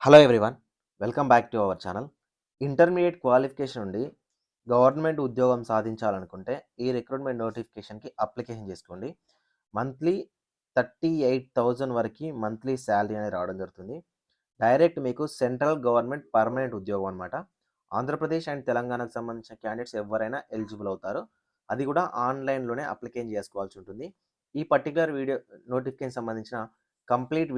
Hello everyone. Welcome back to our channel. Intermediate qualification నుండి government ఉద్యోగం సాధించాలనుకుంటే ఈ recruitment నోటిఫికేషన్‌కి అప్లికేషన్ చేసుకోండి. మంత్లీ 38,000 వరకి మంత్లీ సాలరీ అనేది రావడం జరుగుతుంది. డైరెక్ట్ మీకు సెంట్రల్ గవర్నమెంట్ పర్మనెంట్ ఉద్యోగం అనమాట. ఆంధ్రప్రదేశ్ అండ్ తెలంగాణకు సంబంధించిన క్యాండిడేట్స్ ఎవరైనా ఎలిజిబుల్ అవుతారు. అది కూడా ఆన్‌లైన్‌లోనే అప్లికేషన్ చేసుకోవాల్సి ఉంటుంది. ఈ పర్టిక్యులర్ వీడియో నోటిఫికేషన్ సంబంధించిన కంప్లీట్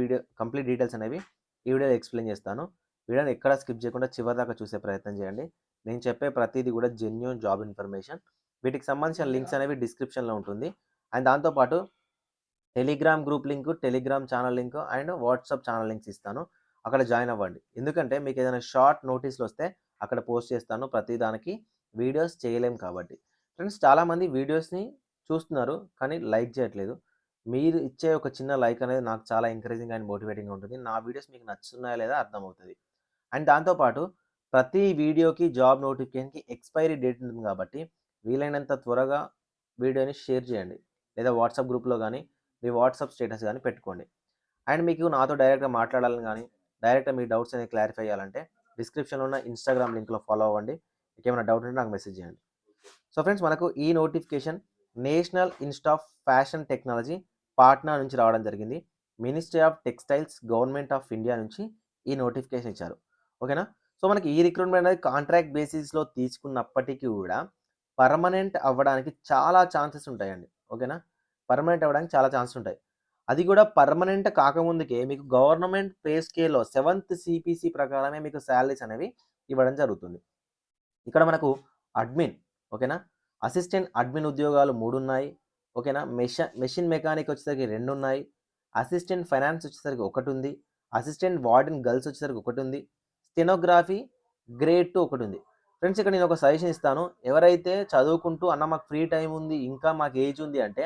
డీటెయిల్స్ అనేవి ఈ వీడియోలో ఎక్స్‌ప్లెయిన్ చేస్తాను. వీడియోని ఎక్కడా స్కిప్ చేయకుండా చివరిదాకా చూసే ప్రయత్నం చేయండి. నేను చెప్పే ప్రతీది కూడా జెన్యూన్ జాబ్ ఇన్ఫర్మేషన్. వీటికి సంబంధించిన లింక్స్ అనేవి డిస్క్రిప్షన్‌లో ఉంటుంది. అండ్ దాంతో పాటు Telegram group link, Telegram channel link and WhatsApp channel links ఇస్తాను. అక్కడ జాయిన్ అవ్వండి. ఎందుకంటే మీకు ఏదైనా షార్ట్ నోటీస్‌లు వస్తే అక్కడ పోస్ట్ చేస్తాను. ప్రతి దానికి వీడియోస్ చేయలేం కాబట్టి. ఫ్రెండ్స్, చాలామంది వీడియోస్‌ని చూస్తున్నారు కానీ లైక్ చేయట్లేదు. మీరు ఇచ్చే ఒక చిన్న లైక్ అనేది నాకు చాలా ఎంకరేజింగ్ అండ్ మోటివేటింగ్‌గా ఉంటుంది. నా వీడియోస్ మీకు నచ్చుతున్నాయా లేదా అర్థమవుతది. అండ్ దాంతో పాటు ప్రతి వీడియోకి జాబ్ నోటిఫికేషన్‌కి ఎక్స్‌పైరీ డేట్ ఉంటుంది కాబట్టి వీలైనంత త్వరగా వీడియోని షేర్ చేయండి. లేదా వాట్సాప్ గ్రూప్‌లో గాని, మీ వాట్సాప్ స్టేటస్ గాని పెట్టుకోండి. అండ్ మీకు నాతో డైరెక్ట్‌గా మాట్లాడాలని గాని, డైరెక్ట్‌గా మీ డౌట్స్ అనేవి క్లారిఫై చేయాలంటే డిస్క్రిప్షన్‌లో ఉన్న ఇన్‌స్టాగ్రామ్ లింక్‌లో ఫాలో అవ్వండి. మీకేమైనా డౌట్ ఉంటే నాకు మెసేజ్ చేయండి. సో ఫ్రెండ్స్, మనకు ఈ notification national institute of fashion technology Patna నుంచి రావడం జరిగింది. Ministry of textiles government of India నుంచి ఈ నోటిఫికేషన్ ఇచ్చారు. ఓకేనా? సో మనకి ఈ రిక్రూట్మెంట్ అనేది కాంట్రాక్ట్ బేసిస్‌లో తీసుకున్నప్పటికీ కూడా పర్మనెంట్ అవ్వడానికి చాలా ఛాన్సెస్ ఉంటాయండి. ఓకేనా? పర్మనెంట్ అవ్వడానికి చాలా ఛాన్సెస్ ఉంటాయి. అది కూడా పర్మనెంట్ కాకముందుకే మీకు గవర్నమెంట్ పే స్కేల్‌లో 7th సీపీసీ ప్రకారమే మీకు సాలరీస్ అనేవి ఇవ్వడం జరుగుతుంది. ఇక్కడ మనకు అడ్మిన్, ఓకేనా, అసిస్టెంట్ అడ్మిన్ ఉద్యోగాలు 3 ఉన్నాయి. ఓకేనా? మెషిన్ మెకానిక్ వచ్చేసరికి 2 ఉన్నాయి. అసిస్టెంట్ ఫైనాన్స్ వచ్చేసరికి 1 ఉంది. అసిస్టెంట్ వార్డెన్ గర్ల్స్ వచ్చేసరికి 1 ఉంది. స్టెనోగ్రఫీ గ్రేడ్ 2 ఒకటి ఉంది. ఫ్రెండ్స్, ఇక్కడ నేను ఒక సజెషన్ ఇస్తాను. ఎవరైతే చదువుకుంటూ అన్న మాకు ఫ్రీ టైం ఉంది, ఇంకా మాకు ఏజ్ ఉంది అంటే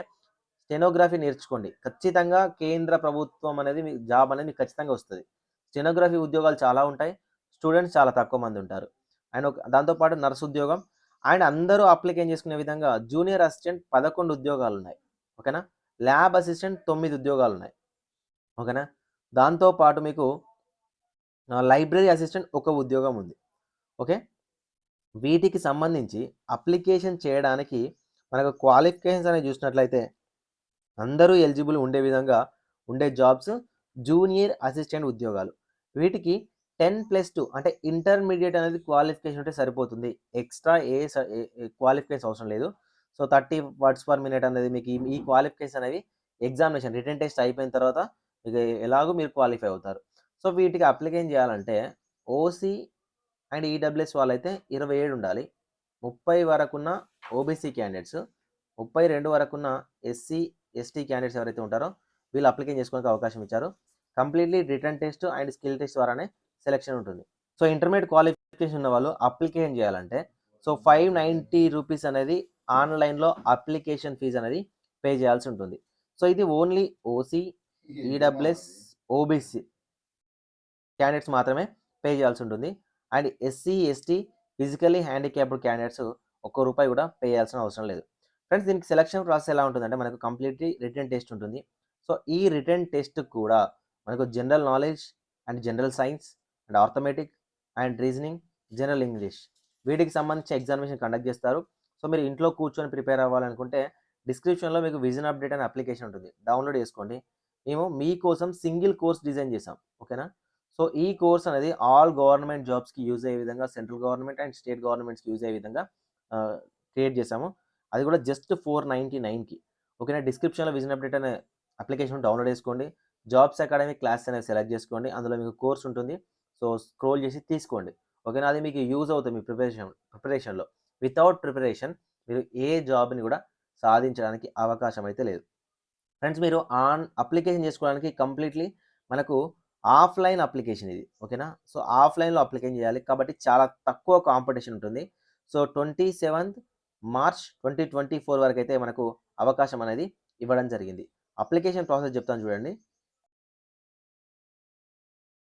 స్టెనోగ్రఫీ నేర్చుకోండి. ఖచ్చితంగా కేంద్ర ప్రభుత్వం అనేది మీ జాబ్ అనేది మీకు ఖచ్చితంగా వస్తది. స్టెనోగ్రఫీ ఉద్యోగాలు చాలా ఉంటాయి. స్టూడెంట్స్ చాలా తక్కువ మంది ఉంటారు. అండ్ దాంతో పాటు నర్స్ ఉద్యోగం అండ్ అందరూ అప్లికేషన్ చేసుకునే విధంగా జూనియర్ అసిస్టెంట్ 11 ఉద్యోగాలున్నాయి. ఓకేనా? Lab assistant 9 ఉద్యోగాలున్నాయి. ఓకేనా? దాంతో పాటు మీకు లైబ్రరీ అసిస్టెంట్ ఒక ఉద్యోగం ఉంది. ఓకే? వీటికి సంబంధించి అప్లికేషన్ చేయడానికి మనకు క్వాలిఫికేషన్స్ అనేవి చూసినట్లయితే అందరూ ఎలిజిబుల్ ఉండే విధంగా ఉండే జాబ్స్ జూనియర్ అసిస్టెంట్ ఉద్యోగాలు. వీటికి 10+2 అంటే ఇంటర్మీడియేట్ అనేది క్వాలిఫికేషన్ ఉంటే సరిపోతుంది. ఎక్స్ట్రా క్వాలిఫికేషన్స్ అవసరం లేదు. సో 30 వర్డ్స్ పర్ మినిట్ అనేది మీకు ఈ క్వాలిఫికేషన్ అనేవి ఎగ్జామినేషన్ రిటన్ టెస్ట్ అయిపోయిన తర్వాత మీకు ఎలాగో మీరు క్వాలిఫై అవుతారు. సో వీటికి అప్లికేషన్ చేయాలంటే ఓసీ అండ్ ఈడబ్ల్యూఎస్ వాళ్ళైతే 27 ఉండాలి. 30 వరకున్న ఓబీసీ క్యాండిడేట్స్, 32 వరకున్న ఎస్సీ, ఎస్టీ క్యాండిడేట్స్ ఎవరైతే ఉంటారో వీళ్ళు అప్లికేషన్ చేసుకోవడానికి అవకాశం ఇచ్చారు. Completely written test and skill test ద్వారానే సెలక్షన్ ఉంటుంది. సో ఇంటర్మీడియేట్ క్వాలిఫికేషన్ ఉన్న వాళ్ళు అప్లికేషన్ చేయాలంటే సో 590 రూపీస్ అనేది ఆన్‌లైన్‌లో అప్లికేషన్ ఫీజ్ అనేది పే చేయాల్సి ఉంటుంది. సో ఇది only OC, EWS, OBC candidates మాత్రమే పే చేయాల్సి ఉంటుంది. And SC, ST, physically handicapped candidates ఒక్క రూపాయి కూడా పే చేయాల్సిన అవసరం లేదు. ఫ్రెండ్స్, దీనికి సెలక్షన్ ప్రాసెస్ ఎలా ఉంటుందంటే మనకు కంప్లీట్లీ రిటన్ టెస్ట్ ఉంటుంది. సో ఈ రిటన్ టెస్ట్ కూడా మనకు general knowledge and general science and arithmetic and reasoning, general English వీటికి సంబంధించి ఎగ్జామినేషన్ కండక్ట్ చేస్తారు. సో మీరు ఇంట్లో కూర్చొని ప్రిపేర్ అవ్వాలనుకుంటే డిస్క్రిప్షన్లో మీకు విజన్ అప్డేట్ అనే అప్లికేషన్ ఉంటుంది, డౌన్లోడ్ చేసుకోండి. మేము మీకోసం సింగిల్ కోర్స్ డిజైన్ చేసాం. ఓకేనా? సో ఈ కోర్స్ అనేది ఆల్ గవర్నమెంట్ జాబ్స్కి యూజ్ అయ్యే విధంగా, సెంట్రల్ గవర్నమెంట్ అండ్ స్టేట్ గవర్నమెంట్స్కి యూజ్ అయ్యే విధంగా క్రియేట్ చేసాము. అది కూడా జస్ట్ 499కి. ఓకేనా? డిస్క్రిప్షన్లో విజన్ అప్డేట్ అనే అప్లికేషన్ డౌన్లోడ్ చేసుకోండి. జాబ్స్ అకాడమీ క్లాస్ అనేది సెలెక్ట్ చేసుకోండి. అందులో మీకు కోర్స్ ఉంటుంది. సో స్క్రోల్ చేసి తీసుకోండి. ఓకేనా? అది మీకు యూజ్ అవుతుంది మీ ప్రిపరేషన్లో. వితౌట్ ప్రిపరేషన్ మీరు ఏ జాబ్ని కూడా సాధించడానికి అవకాశం అయితే లేదు. ఫ్రెండ్స్, మీరు అప్లికేషన్ చేసుకోవడానికి కంప్లీట్లీ మనకు ఆఫ్లైన్ అప్లికేషన్ ఇది. ఓకేనా? సో ఆఫ్లైన్లో అప్లికేషన్ చేయాలి కాబట్టి చాలా తక్కువ కాంపిటీషన్ ఉంటుంది. సో 27th మార్చ్ 2024 వరకు అయితే మనకు అవకాశం అనేది ఇవ్వడం జరిగింది. అప్లికేషన్ ప్రాసెస్ చెప్తాను చూడండి.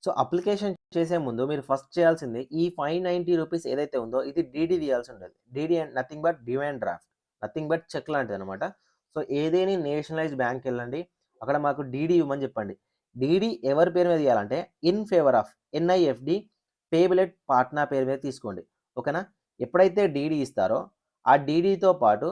సో అప్లికేషన్ చేసే ముందు మీరు ఫస్ట్ చేయాల్సింది ఈ 590 రూపీస్ ఏదైతే ఉందో ఇది డీడీ తీయాల్సి ఉంటుంది. DD and nothing but demand draft, nothing but cheque లాంటిది అనమాట. సో ఏదేని నేషనలైజ్డ్ బ్యాంక్ వెళ్ళండి, అక్కడ మాకు డీడీ ఇవ్వమని చెప్పండి. డీడీ ఎవరి పేరు మీద ఇవ్వాలంటే in favour of NIFD payable at Patna పేరు మీద తీసుకోండి. ఓకేనా? ఎప్పుడైతే డీడీ ఇస్తారో ఆ డీడీతో పాటు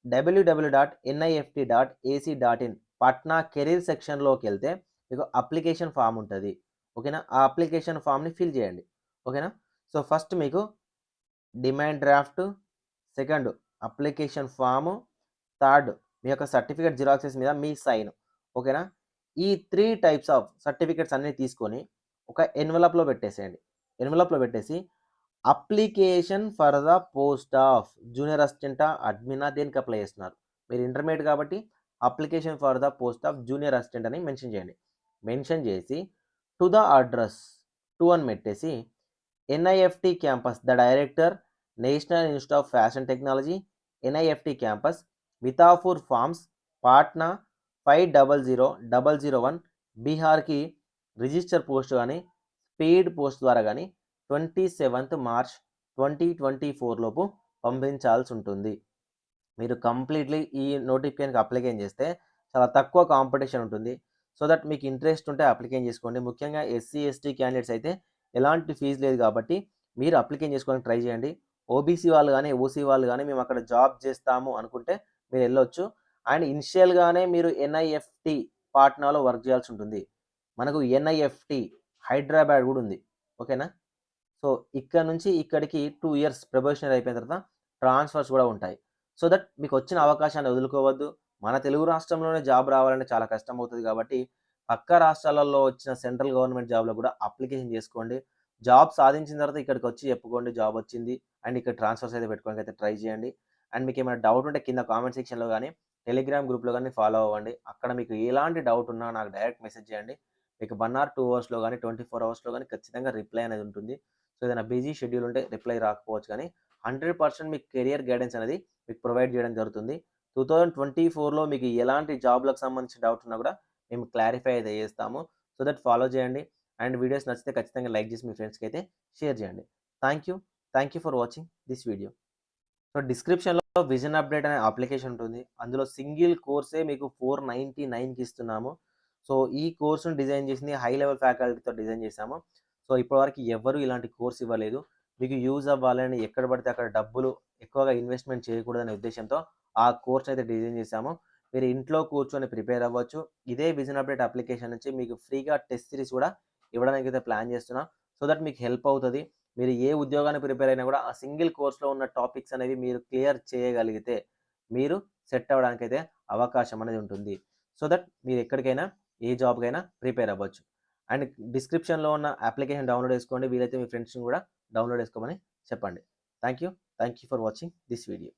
www.nifd.ac.in పాట్నా కెరీర్ సెక్షన్లోకి వెళ్తే మీకు అప్లికేషన్ ఫామ్ ఉంటుంది. ఓకేనా? ఆ అప్లికేషన్ ఫామ్ని ఫిల్ చేయండి. ఓకేనా? సో ఫస్ట్ మీకు demand draft, second application form, third మీ యొక్క సర్టిఫికేట్ జిరాక్సెస్ మీద మీ సైన్. ఓకేనా? ఈ 3 టైప్స్ ఆఫ్ సర్టిఫికేట్స్ అన్నీ తీసుకొని ఒక ఎన్వలప్‌లో పెట్టేసేయండి. ఎన్వలప్‌లో పెట్టేసి application for the post of junior అసిస్టెంటా, అడ్మినా దేనికి అప్లై చేస్తున్నారు? మీరు ఇంటర్మీడియేట్ కాబట్టి application for the post of junior assistant అని మెన్షన్ చేయండి. మెన్షన్ చేసి టు ద అడ్రస్ టు అని పెట్టేసి NIFT campus the director national institute of fashion technology NIFT campus Mithapur farms Patna 500001 బీహార్కి రిజిస్టర్ పోస్ట్ కానీ స్పీడ్ పోస్ట్ ద్వారా కానీ 27th మార్చ్ 2024 లోపు పంపించాల్సి ఉంటుంది. మీరు కంప్లీట్లీ ఈ నోటిఫికేషన్కి అప్లికేషన్ చేస్తే చాలా తక్కువ కాంపిటీషన్ ఉంటుంది. సో దట్ మీకు ఇంట్రెస్ట్ ఉంటే అప్లికేషన్ చేసుకోండి. ముఖ్యంగా ఎస్సీ ఎస్టీ క్యాండిడేట్స్ అయితే ఎలాంటి ఫీజు లేదు కాబట్టి మీరు అప్లికేషన్ చేసుకోవడానికి ట్రై చేయండి. ఓబీసీ వాళ్ళు కానీ ఓసీ వాళ్ళు కానీ మేము అక్కడ జాబ్ చేస్తాము అనుకుంటే మీరు వెళ్ళొచ్చు. అండ్ ఇనిషియల్గానే మీరు ఎన్ఐఎఫ్టి పాట్నాలో వర్క్ చేయాల్సి ఉంటుంది. మనకు ఎన్ఐఎఫ్టి హైదరాబాద్ కూడా ఉంది. ఓకేనా? సో ఇక్కడ నుంచి ఇక్కడికి 2 ఇయర్స్ ప్రొబేషనరీ అయిపోయిన తర్వాత ట్రాన్స్ఫర్స్ కూడా ఉంటాయి. సో దట్ మీకు వచ్చిన అవకాశాన్ని వదులుకోవద్దు. మన తెలుగు రాష్ట్రంలోనే జాబ్ రావాలంటే చాలా కష్టం అవుతుంది కాబట్టి పక్క రాష్ట్రాలలో వచ్చిన సెంట్రల్ గవర్నమెంట్ జాబ్‌లో కూడా అప్లికేషన్ చేసుకోండి. జాబ్ సాధించిన తర్వాత ఇక్కడికి వచ్చి చెప్పుకోండి జాబ్ వచ్చింది. అండ్ ఇక్కడ ట్రాన్స్ఫర్స్ అయితే పెట్టుకోవడానికి అయితే ట్రై చేయండి. అండ్ మీకు ఏమైనా డౌట్ ఉంటే కింద కామెంట్ సెక్షన్‌లో గాని, టెలిగ్రామ్ గ్రూప్‌లో గాని ఫాలో అవ్వండి. అక్కడ మీకు ఎలాంటి డౌట్ ఉన్నా నాకు డైరెక్ట్ మెసేజ్ చేయండి. మీకు 1 ఆర్ 2 అవర్స్‌లో గాని, 24 అవర్స్‌లో గాని ఖచ్చితంగా రిప్లై అనేది ఉంటుంది. సో ఏదైనా బిజీ షెడ్యూల్ ఉంటే రిప్లై రాకపోవచ్చు కానీ 100% మీకు కెరియర్ గైడెన్స్ అనేది మీకు ప్రొవైడ్ చేయడం జరుగుతుంది. 2024లో మీకు ఎలాంటి జాబ్‌లకు సంబంధించిన డౌట్ ఉన్నా కూడా మేము క్లారిఫై అయితే చేస్తాము. సో దట్ ఫాలో చేయండి. అండ్ వీడియోస్ నచ్చితే ఖచ్చితంగా లైక్ చేసి మీ ఫ్రెండ్స్‌కి అయితే షేర్ చేయండి. Thank you. Thank you for watching this video. So డిస్క్రిప్షన్‌లో విజన్ అప్డేట్ అనే అప్లికేషన్ ఉంటుంది. అందులో సింగిల్ కోర్సే మీకు 499కి ఇస్తున్నాము. సో ఈ కోర్స్‌ని డిజైన్ చేసింది హై లెవెల్ ఫ్యాకల్టీతో డిజైన్ చేశాము. సో ఇప్పటివరకు ఎవ్వరు ఇలాంటి కోర్స్ ఇవ్వలేదు. మీకు యూజ్ అవ్వాలని ఎక్కడ పడితే అక్కడ డబ్బులు ఎక్కువగా ఇన్వెస్ట్‌మెంట్ చేయకూడదనే ఉద్దేశ్యంతో ఆ కోర్స్ అయితే డిజైన్ చేశాము. మీరు ఇంట్లో కూర్చొని ప్రిపేర్ అవ్వచ్చు. ఇదే విజన్ అప్డేట్ అప్లికేషన్ నుంచి మీకు ఫ్రీగా టెస్ట్ సిరీస్ కూడా ఇవ్వడానికి అయితే ప్లాన్ చేస్తున్నాం. సో దట్ మీకు హెల్ప్ అవుతది. మీరు ఏ ఉద్యోగానికి ప్రిపేర్ అయినా కూడా ఆ సింగిల్ కోర్స్‌లో ఉన్న టాపిక్స్ అనేవి మీరు క్లియర్ చేయగలిగితే మీరు సెట్ అవ్వడానికైతే అవకాశం అనేది ఉంటుంది. సో దట్ మీరు ఎక్కడికైనా ఏ జాబ్‌కైనా ప్రిపేర్ అవ్వచ్చు. అండ్ డిస్క్రిప్షన్‌లో ఉన్న అప్లికేషన్ డౌన్‌లోడ్ చేసుకోండి. వీలైతే మీ ఫ్రెండ్స్‌ని కూడా డౌన్‌లోడ్ చేసుకోమని చెప్పండి. Thank you. Thank you for watching this video.